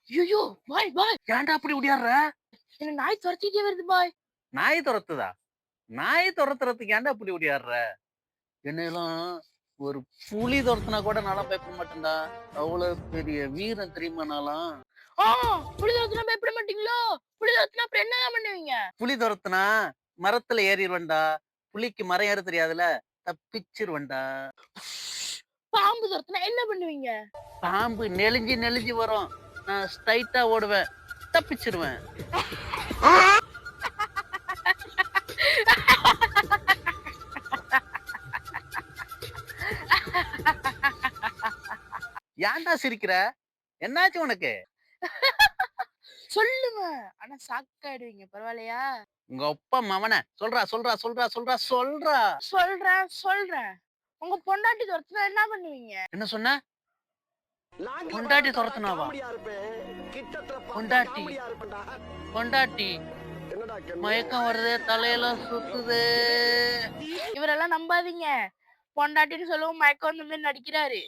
ஐயோ பாய் பாய், ஏன்டா அப்படி ஓடியாடுற? என்ன நாய் துரத்திட்டே வருது பாய். நாய் துரத்துதா? நாய் துரத்துறதுக்கு ஏன்டா அப்படி ஓடியாடுற? என்னையெல்லாம் ஒரு புலி துரத்துனா கூட நான்லாம் பயப்பட மாட்டேன்டா. அவ்வளவு பெரிய வீரன் தெரியுமா நான்லாம்? ஆ, புலி துரத்துனா பயப்பட மாட்டீங்களோ? புலி துரத்துனா அப்புறம் என்னதான் பண்ணுவீங்க? புலி துரத்துனா மரத்துல ஏறிருவேன்டா. புலிக்கு மரம் ஏற தெரியாதுல, தப்பிச்சிருவேன்டா. பாம்பு துரத்துனா என்ன பண்ணுவீங்க? பாம்பு நெளிஞ்சு நெளிஞ்சு வரும். நான் ஸ்ட்ரைட்டா ஓடுவேன். தப்பிச்சிருவேன். ஏன்டா சிரிக்கிற? என்னாச்சு உனக்கு? சொல்லுங்க, ஆனா சாக்காயிடுவீங்க, பரவாயில்லையா? உங்க அப்பா மவன சொல்றா சொல்றா சொல்றா சொல்றா சொல்றா. சொல்றேன் சொல்றேன். உங்க பொண்டாட்டி துரத்துனா என்ன பண்ணுவீங்க? என்ன சொன்ன? பொண்டாட்டி துரத்துனாவா? பொண்டாட்டி பொண்டாட்டி மயக்கம் வருதே, தலையெல்லாம் சுத்துதே. இவரெல்லாம் நம்பாதீங்க. பொண்டாட்டின்னு சொல்லவும் மயக்கம் வந்து நடிக்கிறாரு.